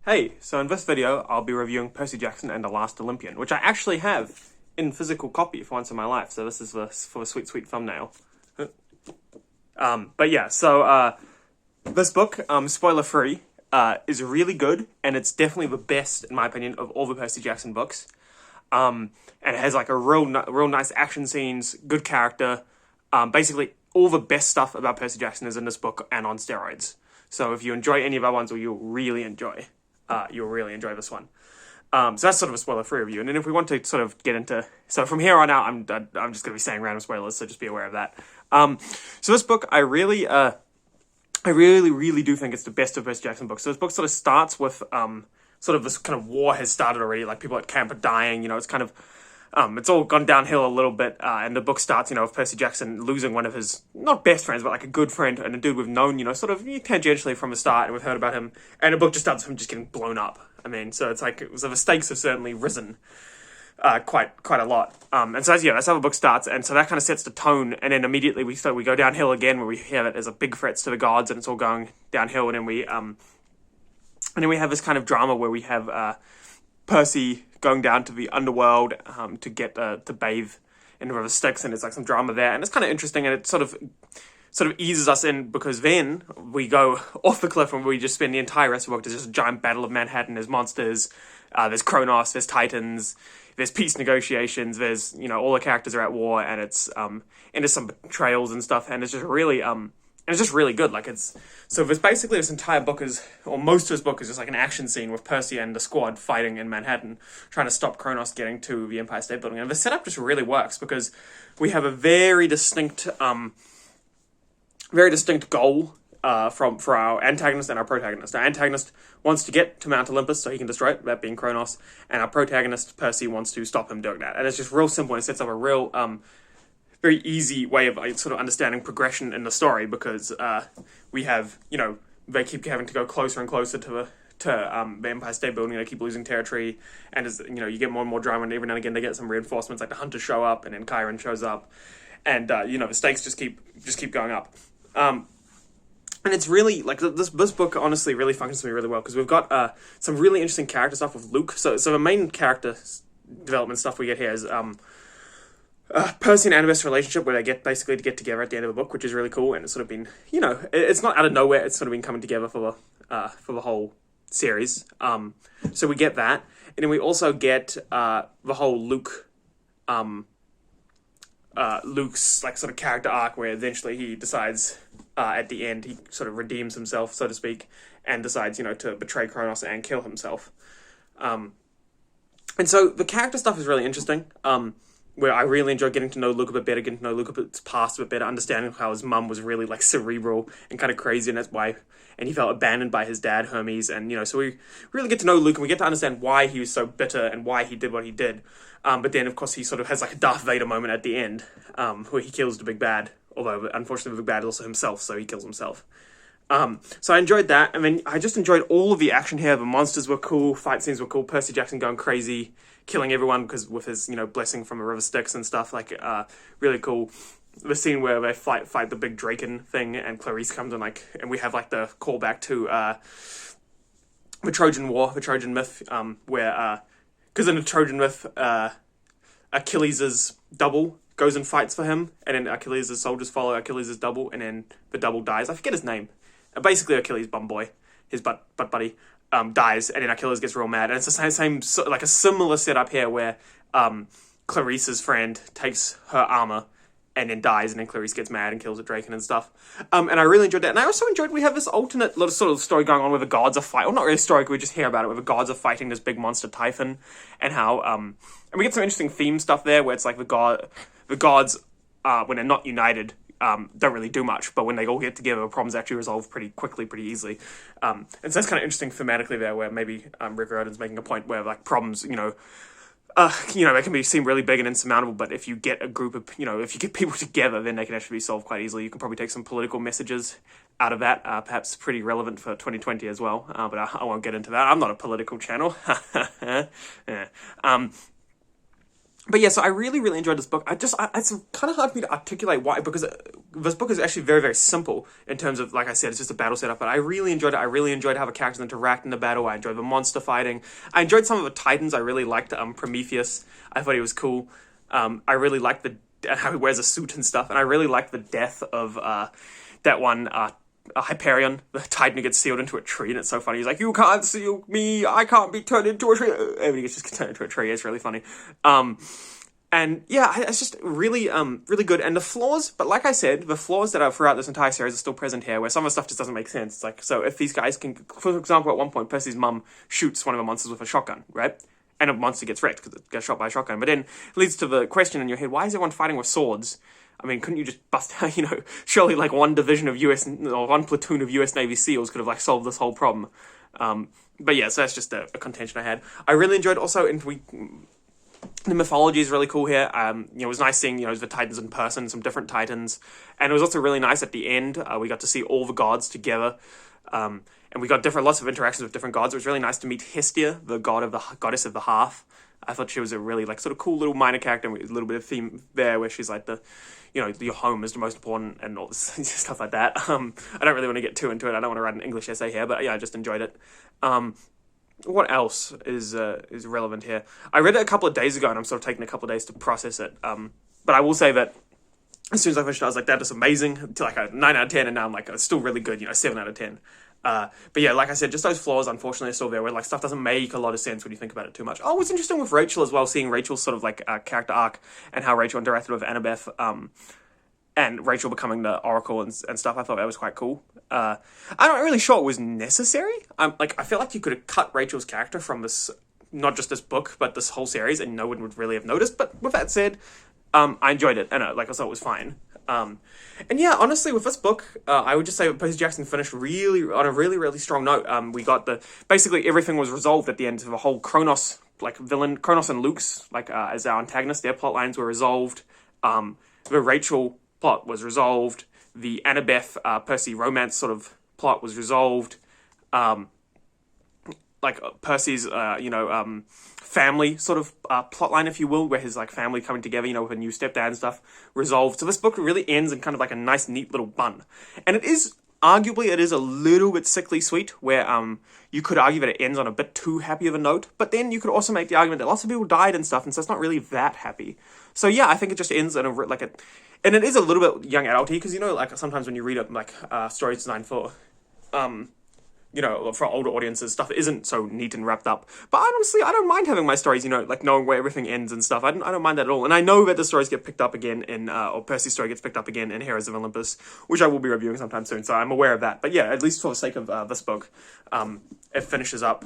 Hey, so in this video, I'll be reviewing Percy Jackson and the Last Olympian, which I actually have in physical copy for once in my life, so this is for a sweet, sweet thumbnail. But yeah, so this book, spoiler-free, is really good, and it's definitely the best, in my opinion, of all the Percy Jackson books. And it has like a real nice action scenes, good character, basically all the best stuff about Percy Jackson is in this book and on steroids. So if you enjoy any of our ones, you'll really enjoy this one. So that's sort of a spoiler-free review. And then if we want to sort of get into... So from here on out, I'm just going to be saying random spoilers, so just be aware of that. So this book, I really do think it's the best of Percy Jackson books. So this book sort of starts with sort of this kind of war has started already. Like, people at camp are dying, you know, it's kind of... it's all gone downhill a little bit, and the book starts, you know, with Percy Jackson losing one of his, not best friends, but like a good friend, and a dude we've known, you know, sort of tangentially from the start, and we've heard about him, and the book just starts with him just getting blown up. I mean, so it's like, so the stakes have certainly risen quite a lot. And so that's how the book starts, and so that kind of sets the tone, and then immediately we go downhill again, where we have it as a big threats to the gods, and it's all going downhill, and then we have this kind of drama where we have Percy going down to the underworld to get to bathe in the River Styx, and there's like some drama there, and it's kind of interesting, and it sort of eases us in, because then we go off the cliff and we just spend the entire rest of the book. There's just a giant battle of Manhattan. There's monsters, there's Kronos, there's Titans, there's peace negotiations, there's, you know, all the characters are at war, and it's and there's some betrayals and stuff, and it's just really and it's just really good. Like, so there's basically this entire book or most of this book is just like an action scene with Percy and the squad fighting in Manhattan, trying to stop Kronos getting to the Empire State Building. And the setup just really works, because we have a very distinct goal for our antagonist and our protagonist. Our antagonist wants to get to Mount Olympus so he can destroy it, that being Kronos, and our protagonist, Percy, wants to stop him doing that. And it's just real simple, and it sets up a real... very easy way of sort of understanding progression in the story, because we have, you know, they keep having to go closer and closer to the Empire State Building. They keep losing territory, and as you know, you get more and more drama, and every now and again they get some reinforcements, like the Hunters show up, and then Chiron shows up, and you know, the stakes just keep going up. And it's really like this book honestly really functions for me really well, because we've got some really interesting character stuff with Luke. So the main character development stuff we get here is Percy and Annabeth's relationship, where they get basically to get together at the end of the book, which is really cool, and it's sort of been, you know, it's not out of nowhere, it's sort of been coming together for the whole series. So we get that, and then we also get the whole Luke's like sort of character arc, where eventually he decides at the end he sort of redeems himself, so to speak, and decides, you know, to betray Kronos and kill himself. And so the character stuff is really interesting. Where I really enjoy getting to know Luke a bit better, getting to know Luke's past a bit better, understanding how his mum was really like cerebral and kind of crazy, and that's why, and he felt abandoned by his dad, Hermes, and you know, so we really get to know Luke, and we get to understand why he was so bitter and why he did what he did. But then, of course, he sort of has like a Darth Vader moment at the end, where he kills the big bad, although unfortunately the big bad is also himself, so he kills himself. So I enjoyed that. I mean, I just enjoyed all of the action here. The monsters were cool, fight scenes were cool, Percy Jackson going crazy, killing everyone because with his, you know, blessing from the River Styx and stuff, like, really cool. The scene where they fight the big Draken thing, and Clarice comes and and we have like the callback to the Trojan War, the Trojan myth, where because in the Trojan myth, Achilles' double goes and fights for him, and then Achilles' soldiers follow Achilles' double, and then the double dies. I forget his name. Basically, Achilles' bum boy, his butt buddy, dies, and then Achilles gets real mad. And it's the same like a similar setup here, where Clarice's friend takes her armor and then dies, and then Clarice gets mad and kills a Draken and stuff. And I really enjoyed that. And I also enjoyed we have this alternate little sort of story going on where the gods are fighting. Well, not really a story, we just hear about it, where the gods are fighting this big monster Typhon, and how and we get some interesting theme stuff there, where it's like the gods when they're not united, don't really do much, but when they all get together, problems actually resolve pretty quickly, pretty easily. And so that's kind of interesting thematically there, where maybe Rick Riordan's making a point where like problems, you know, they can seem really big and insurmountable, but if you get a group of, you know, if you get people together, then they can actually be solved quite easily. You can probably take some political messages out of that, perhaps pretty relevant for 2020 as well, but I won't get into that. I'm not a political channel. Yeah. But yeah, so I really, really enjoyed this book. It's kind of hard for me to articulate why, because this book is actually very, very simple in terms of, like I said, it's just a battle setup. But I really enjoyed it. I really enjoyed how the characters interact in the battle. I enjoyed the monster fighting. I enjoyed some of the Titans. I really liked Prometheus. I thought he was cool. I really liked how he wears a suit and stuff. And I really liked the death of that one. Hyperion, the Titan who gets sealed into a tree, and it's so funny. He's like, "You can't seal me. I can't be turned into a tree." Everybody gets just turned into a tree. It's really funny. And yeah, it's just really, really good. And the flaws, but like I said, the flaws that are throughout this entire series are still present here, where some of the stuff just doesn't make sense. It's like, so if these guys can, for example, at one point, Percy's mum shoots one of the monsters with a shotgun, right? And a monster gets wrecked because it gets shot by a shotgun. But then it leads to the question in your head, why is everyone fighting with swords? I mean, couldn't you just bust out, surely like one division of or one platoon of US Navy SEALs could have like solved this whole problem. But yeah, so that's just a contention I had. I really enjoyed also, the mythology is really cool here. It was nice seeing, the Titans in person, some different Titans. And it was also really nice at the end. We got to see all the gods together. And we got lots of interactions with different gods. It was really nice to meet Hestia, the goddess of the hearth. I thought she was a really sort of cool little minor character, with a little bit of theme there where she's like your home is the most important and all this stuff like that. I don't really want to get too into it. I don't want to write an English essay here, but yeah, I just enjoyed it. What else is relevant here? I read it a couple of days ago, and I'm sort of taking a couple of days to process it. But I will say that as soon as I finished it, I was like, that is amazing, to like a 9 out of 10, and now I'm like, it's still really good, 7 out of 10. But yeah, like I said, just those flaws, unfortunately, are still there, where stuff doesn't make a lot of sense when you think about it too much. Oh, it was interesting with Rachel as well, seeing Rachel's sort of character arc, and how Rachel interacted with Annabeth, and Rachel becoming the Oracle and stuff. I thought that was quite cool. I'm not really sure it was necessary. I feel like you could have cut Rachel's character from this, not just this book, but this whole series, and no one would really have noticed. But with that said, I enjoyed it, and I thought it was fine. And yeah, honestly, with this book, I would just say that Percy Jackson finished really on a really, really strong note. We got basically everything was resolved at the end. So the whole Kronos villain, Kronos and Luke's as our antagonists, their plot lines were resolved. The Rachel plot was resolved. The Annabeth Percy romance sort of plot was resolved. Percy's family sort of plotline, if you will, where his family coming together, with a new stepdad and stuff, resolved. So this book really ends in kind of a nice, neat little bun. And it is arguably a little bit sickly sweet, where you could argue that it ends on a bit too happy of a note, but then you could also make the argument that lots of people died and stuff, and so it's not really that happy. So yeah, I think it just ends in and it is a little bit young adulty, because sometimes when you read stories designed for for older audiences, stuff isn't so neat and wrapped up. But honestly, I don't mind having my stories, knowing where everything ends and stuff. I don't mind that at all. And I know that the stories get picked up again or Percy's story gets picked up again in Heroes of Olympus, which I will be reviewing sometime soon, so I'm aware of that. But yeah, at least for the sake of this book, it finishes up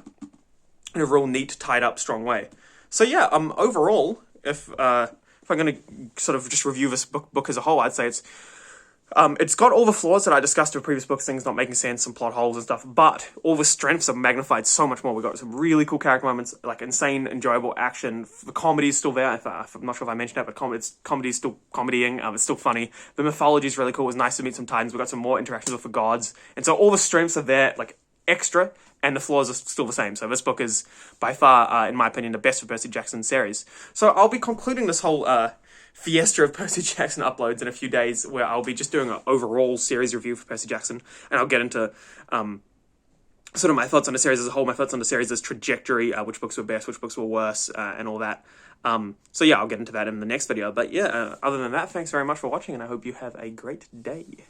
in a real neat, tied up, strong way. So yeah, overall, if I'm going to sort of just review this book as a whole, I'd say it's got all the flaws that I discussed with previous books, things not making sense, some plot holes and stuff, but all the strengths are magnified so much more. We've got some really cool character moments, insane, enjoyable action. The comedy is still there. I'm not sure if I mentioned that, but comedy is still comedying. It's still funny. The mythology is really cool. It was nice to meet some Titans. We've got some more interactions with the gods. And so all the strengths are there, extra, and the flaws are still the same. So this book is, by far, in my opinion, the best for Percy Jackson series. So I'll be concluding this whole fiesta of Percy Jackson uploads in a few days, where I'll be just doing an overall series review for Percy Jackson, and I'll get into sort of my thoughts on the series as a whole, my thoughts on the series' trajectory, which books were best, which books were worse, and all that. So yeah, I'll get into that in the next video. But yeah, other than that, thanks very much for watching, and I hope you have a great day.